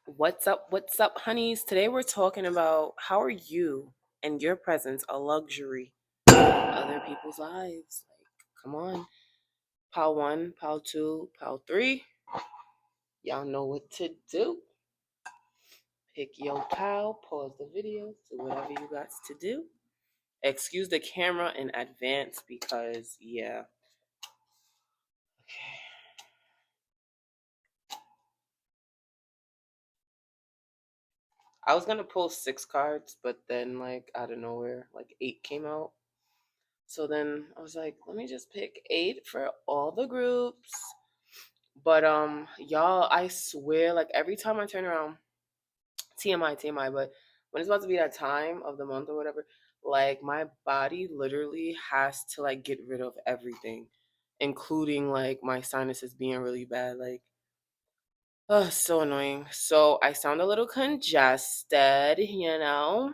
What's up, honeys? Today we're talking about how are you and your presence a luxury in other people's lives. Like, come on. Pile one, pile two, pile three. Y'all know what to do. Pick your pile, pause the video, do whatever you got to do. Excuse the camera in advance because, yeah. Okay. I was gonna pull 6 cards, but then, like, out of nowhere, like, 8 came out. So then I was like, let me just pick 8 for all the groups. But y'all, I swear, like every time I turn around, TMI, TMI, but when it's about to be that time of the month or whatever, like my body literally has to like get rid of everything, including like my sinuses being really bad. Like, oh, so annoying. So I sound a little congested, you know.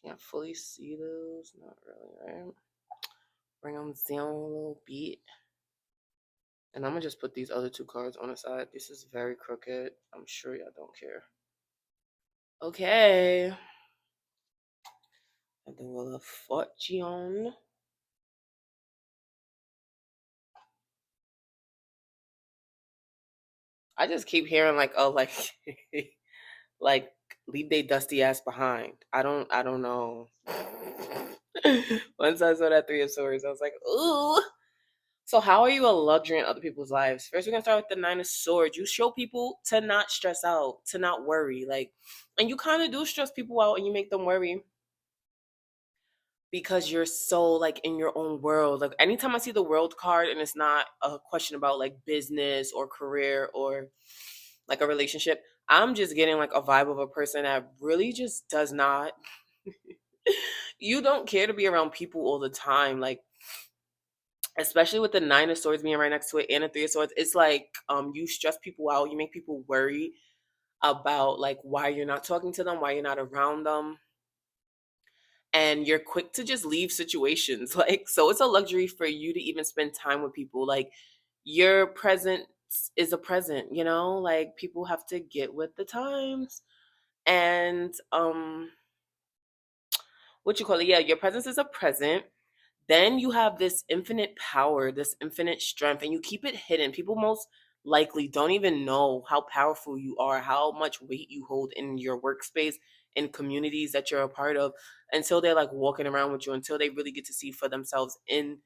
Can't fully see those, not really, right? Bring them down a little bit. And I'm gonna just put these other 2 cards on the side. This is very crooked. I'm sure y'all don't care. Okay. And the Wheel of Fortune. I just keep hearing like, oh, like, like leave they dusty ass behind. I don't know. Once I saw that 3 of Swords, I was like, ooh. So how are you a luxury in other people's lives? First, we're gonna start with the 9 of Swords. You show people to not stress out, to not worry, like, and you kind of do stress people out, and you make them worry because you're so like in your own world. Like anytime I see the world card and it's not a question about like business or career or like a relationship, I'm just getting like a vibe of a person that really just does not you don't care to be around people all the time. Like especially with the 9 of Swords being right next to it and the 3 of Swords, it's like you stress people out, you make people worry about like why you're not talking to them, why you're not around them, and you're quick to just leave situations. Like, so it's a luxury for you to even spend time with people. Like, your presence is a present, you know? Like, people have to get with the times. And, what you call it? Yeah, your presence is a present. Then you have this infinite power, this infinite strength, and you keep it hidden. People most likely don't even know how powerful you are, how much weight you hold in your workspace, in communities that you're a part of, until they're like walking around with you, until they really get to see for themselves in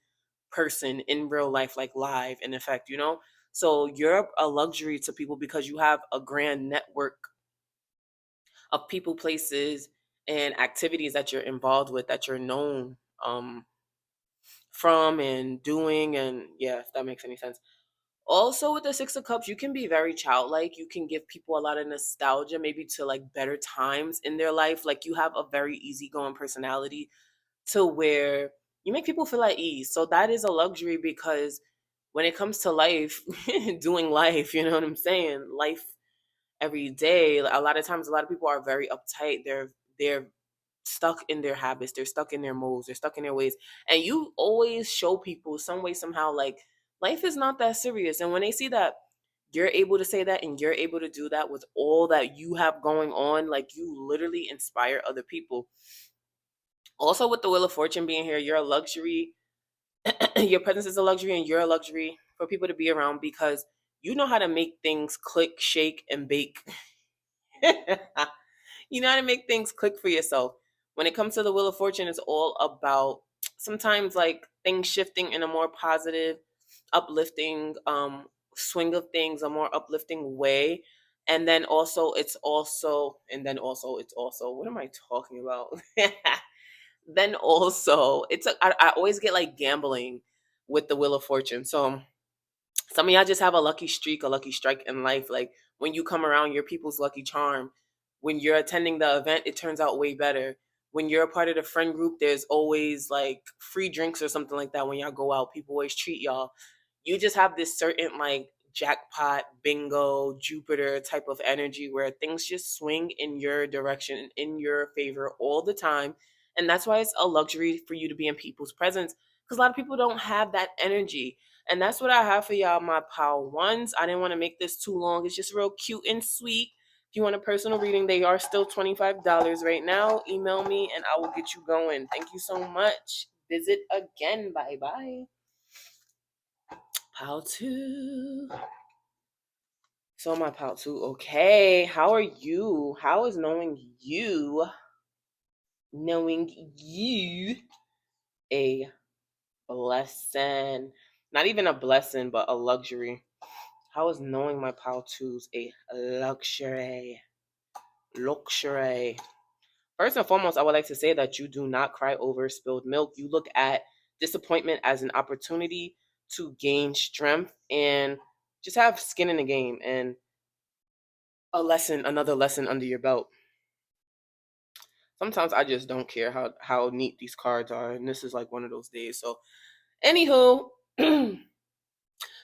person, in real life, like live, in effect, you know? So you're a luxury to people because you have a grand network of people, places, and activities that you're involved with, that you're known. From and doing, and yeah, if that makes any sense. Also with the 6 of Cups, you can be very childlike. You can give people a lot of nostalgia, maybe to like better times in their life. Like you have a very easygoing personality to where you make people feel at ease. So that is a luxury because when it comes to life, doing life, you know what I'm saying? Life every day. A lot of times a lot of people are very uptight. They're stuck in their habits, they're stuck in their modes, they're stuck in their ways. And you always show people some way, somehow, like life is not that serious. And when they see that you're able to say that and you're able to do that with all that you have going on, like you literally inspire other people. Also, with the Wheel of Fortune being here, you're a luxury. Your presence is a luxury, and you're a luxury for people to be around because you know how to make things click, shake, and bake. You know how to make things click for yourself. When it comes to the Wheel of Fortune, it's all about sometimes like things shifting in a more positive, uplifting swing of things, a more uplifting way. And then also it's also what am I talking about? Then also I always get like gambling with the Wheel of Fortune. So some of y'all just have a lucky streak, a lucky strike in life. Like when you come around, you're people's lucky charm. When you're attending the event, it turns out way better. When you're a part of the friend group, there's always like free drinks or something like that. When y'all go out, people always treat y'all. You just have this certain like jackpot, bingo, Jupiter type of energy where things just swing in your direction, in your favor all the time. And that's why it's a luxury for you to be in people's presence because a lot of people don't have that energy. And that's what I have for y'all, my pile ones. I didn't want to make this too long. It's just real cute and sweet If you want a personal reading, they are still $25 right now. Email me and I will get you going. Thank you so much. Visit again. Bye bye. Pal 2. So my pal 2. Okay. How are you? How is knowing you? Knowing you a blessing. Not even a blessing, but a luxury. How is knowing my pal 2's a luxury? Luxury. First and foremost, I would like to say that you do not cry over spilled milk. You look at disappointment as an opportunity to gain strength and just have skin in the game and another lesson under your belt. Sometimes I just don't care how neat these cards are, and this is like one of those days. So, anywho,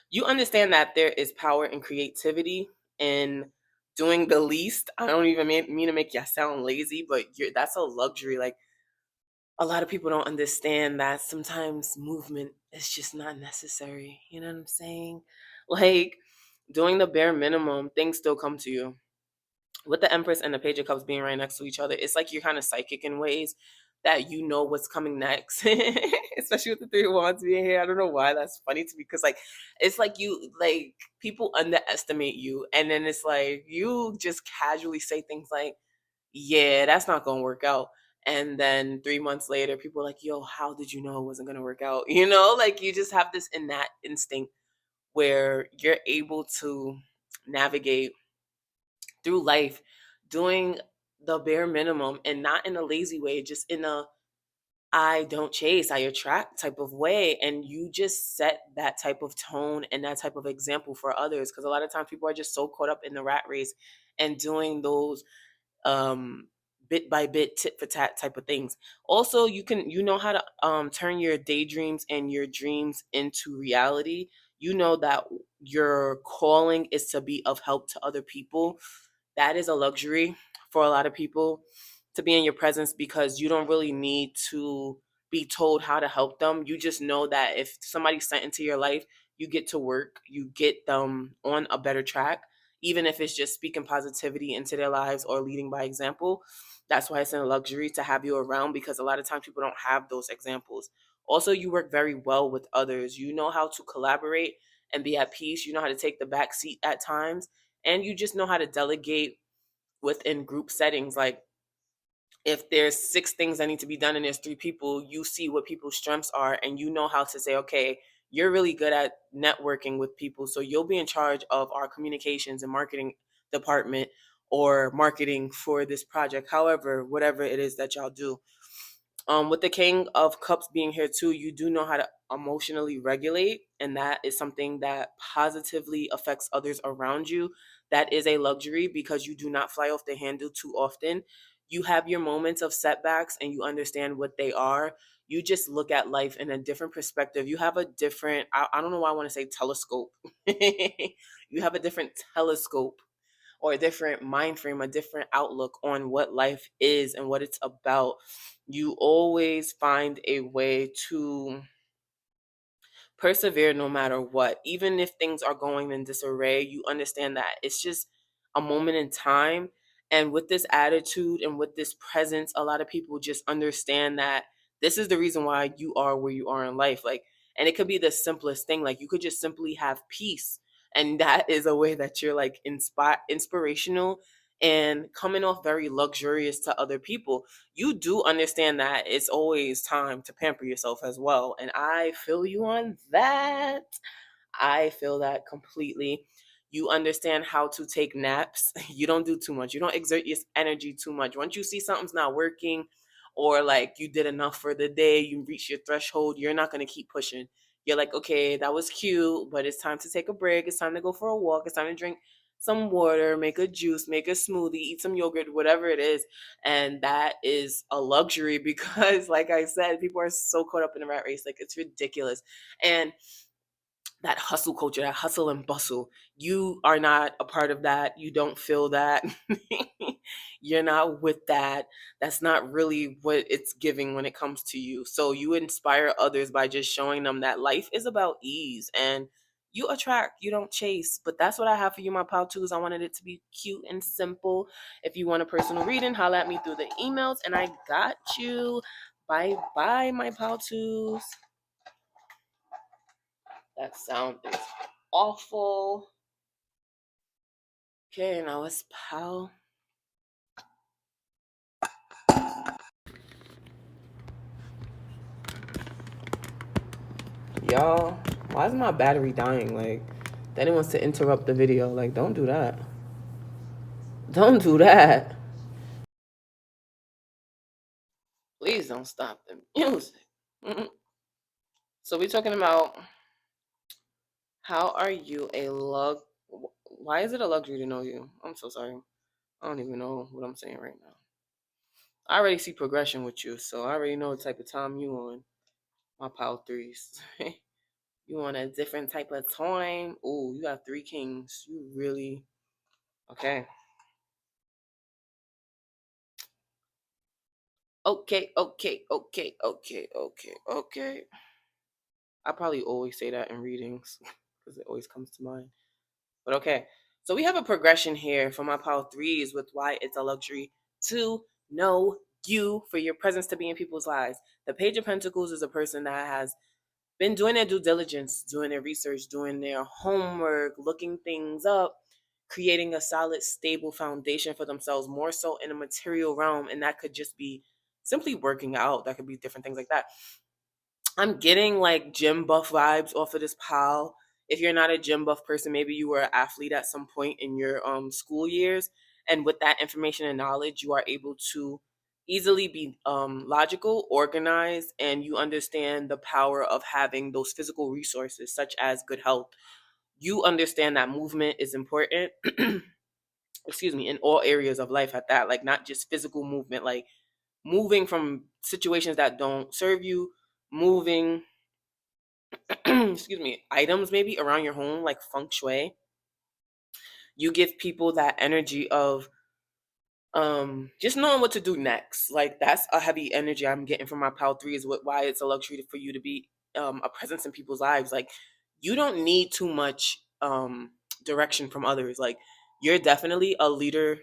you understand that there is power and creativity in doing the least. I don't even mean to make you sound lazy, but that's a luxury. Like, a lot of people don't understand that sometimes movement is just not necessary. You know what I'm saying? Like, doing the bare minimum, things still come to you. With the Empress and the Page of Cups being right next to each other, it's like you're kind of psychic in ways that you know what's coming next. Especially with the Three of Wands being here. I don't know why that's funny to me, because like it's like you like people underestimate you, and then it's like you just casually say things like, yeah, that's not gonna work out. And then 3 months later, people are like, yo, how did you know it wasn't gonna work out? You know, like you just have this innate instinct where you're able to navigate through life doing the bare minimum, and not in a lazy way, just in a I don't chase, I attract type of way. And you just set that type of tone and that type of example for others. Because a lot of times people are just so caught up in the rat race and doing those um bit by bit, tit for tat type of things. Also, you know how to turn your daydreams and your dreams into reality. You know that your calling is to be of help to other people. That is a luxury for a lot of people, to be in your presence, because you don't really need to be told how to help them. You just know that if somebody's sent into your life, you get to work, you get them on a better track, even if it's just speaking positivity into their lives or leading by example. That's why it's a luxury to have you around, because a lot of times people don't have those examples. Also, you work very well with others. You know how to collaborate and be at peace. You know how to take the back seat at times, and you just know how to delegate within group settings. Like, if there's 6 things that need to be done and there's 3 people, you see what people's strengths are and you know how to say, okay, you're really good at networking with people, so you'll be in charge of our communications and marketing department, or marketing for this project, however, whatever it is that y'all do. With the King of Cups being here too, you do know how to emotionally regulate, and that is something that positively affects others around you. That is a luxury, because you do not fly off the handle too often. You have your moments of setbacks and you understand what they are. You just look at life in a different perspective. You have a different, I don't know why I want to say telescope. You have a different telescope, or a different mind frame, a different outlook on what life is and what it's about. You always find a way to persevere no matter what. Even if things are going in disarray, you understand that it's just a moment in time. And with this attitude and with this presence, a lot of people just understand that this is the reason why you are where you are in life. Like, and it could be the simplest thing. Like, you could just simply have peace. And that is a way that you're like inspirational and coming off very luxurious to other people. You do understand that it's always time to pamper yourself as well. And I feel you on that. I feel that completely. You understand how to take naps. You don't do too much. You don't exert your energy too much. Once you see something's not working, or like you did enough for the day, you reach your threshold, you're not going to keep pushing. You're like, okay, that was cute, but it's time to take a break. It's time to go for a walk. It's time to drink some water, make a juice, make a smoothie, eat some yogurt, whatever it is. And that is a luxury because, like I said, people are so caught up in the rat race. Like, it's ridiculous. And that hustle culture, that hustle and bustle. You are not a part of that. You don't feel that. You're not with that. That's not really what it's giving when it comes to you. So you inspire others by just showing them that life is about ease, and You attract, you don't chase. But that's what I have for you, my pal twos. I wanted it to be cute and simple. If you want a personal reading, holla at me through the emails, and I got you. Bye bye, my pal twos. That sound is awful. Okay, now it's pal. Y'all, why is my battery dying? Like, then it wants to interrupt the video. Like, don't do that. Don't do that. Please don't stop the music. Mhm. So we're talking about how are you a lug? Why is it a luxury to know you? I'm so sorry. I don't even know what I'm saying right now. I already see progression with you, so I already know the type of time you on. My pile threes. You want a different type of time? Ooh, you got three kings. You really okay? Okay, okay, okay, okay, okay, okay. I probably always say that in readings because it always comes to mind. But okay, so we have a progression here for my pile threes with why it's a luxury to know you for your presence to be in people's lives. The Page of Pentacles is a person that has been doing their due diligence, doing their research, doing their homework, looking things up, creating a solid, stable foundation for themselves, more so in a material realm. And that could just be simply working out. That could be different things like that. I'm getting like gym buff vibes off of this pal. If you're not a gym buff person, maybe you were an athlete at some point in your school years, and with that information and knowledge, you are able to easily be logical, organized, and you understand the power of having those physical resources, such as good health. You understand that movement is important. Excuse me, in all areas of life at that, like not just physical movement, like moving from situations that don't serve you, moving excuse me, items maybe around your home, like feng shui. You give people that energy of just knowing what to do next. Like that's a heavy energy I'm getting from my pal three is why it's a luxury for you to be a presence in people's lives. Like you don't need too much direction from others. Like you're definitely a leader.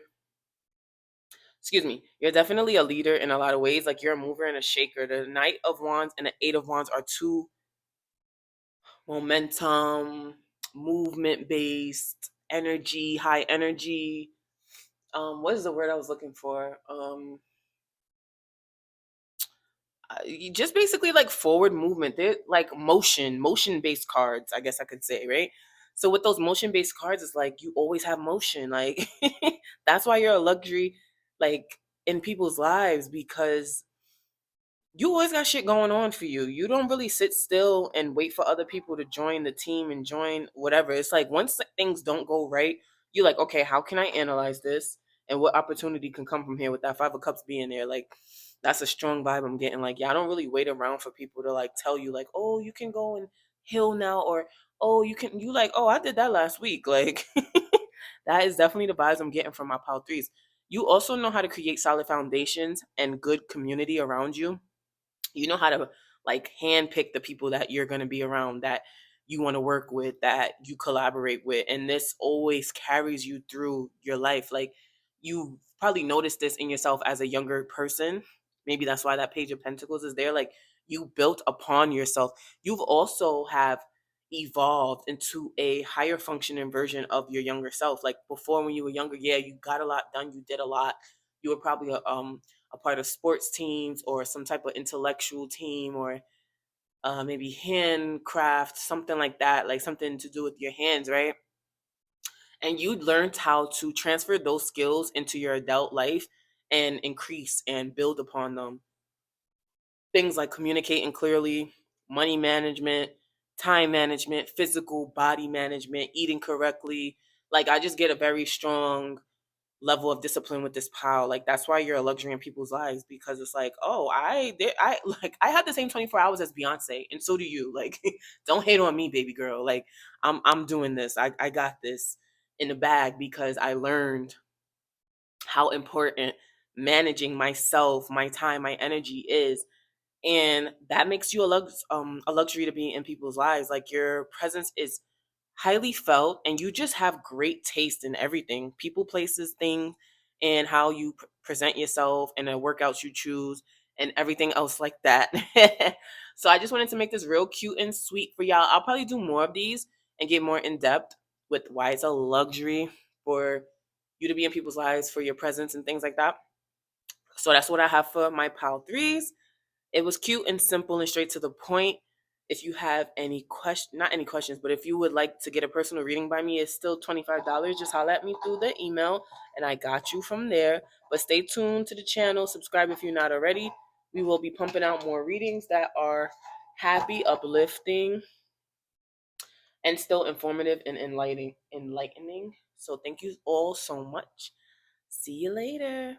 Excuse me, you're definitely a leader in a lot of ways. Like you're a mover and a shaker. The Knight of Wands and the Eight of Wands are two momentum, movement based, energy, high energy. What is the word I was looking for? Just basically like forward movement. They're like motion based cards, I guess I could say, right? So with those motion based cards, it's like you always have motion. Like that's why you're a luxury, like in people's lives because you always got shit going on for you. You don't really sit still and wait for other people to join the team and join whatever. It's like once things don't go right, you're like, okay, how can I analyze this? And what opportunity can come from here with that Five of Cups being there? Like, that's a strong vibe I'm getting. Like, yeah, I don't really wait around for people to like tell you, like, oh, you can go and heal now, or oh, you like, oh, I did that last week. Like, that is definitely the vibes I'm getting from my pal threes. You also know how to create solid foundations and good community around you. You know how to like handpick the people that you're going to be around, that you want to work with, that you collaborate with, and this always carries you through your life. Like you probably noticed this in yourself as a younger person. Maybe that's why that Page of Pentacles is there. Like you built upon yourself. You've also have evolved into a higher functioning version of your younger self. Like before, when you were younger, yeah, you got a lot done, you did a lot. You were probably a part of sports teams or some type of intellectual team, or maybe handcraft, something like that, like something to do with your hands, right? And you learned how to transfer those skills into your adult life and increase and build upon them. Things like communicating clearly, money management, time management, physical body management, eating correctly. Like I just get a very strong level of discipline with this pile. Like that's why you're a luxury in people's lives, because it's like, oh, I like I had the same 24 hours as Beyonce, and so do you. Like, don't hate on me, baby girl. Like I'm doing this. I got this in the bag because I learned how important managing myself, my time, my energy is. And that makes you a luxury to be in people's lives. Like your presence is highly felt, and you just have great taste in everything, people, places, things, and how you present yourself and the workouts you choose and everything else like that. So I just wanted to make this real cute and sweet for y'all. I'll probably do more of these and get more in depth with why it's a luxury for you to be in people's lives for your presence and things like that. So that's what I have for my pile threes. It was cute and simple and straight to the point. If you have any question, not any questions, but if you would like to get a personal reading by me, it's still $25. Just holler at me through the email and I got you from there. But stay tuned to the channel. Subscribe if you're not already. We will be pumping out more readings that are happy, uplifting, and still informative and enlightening. So thank you all so much. See you later.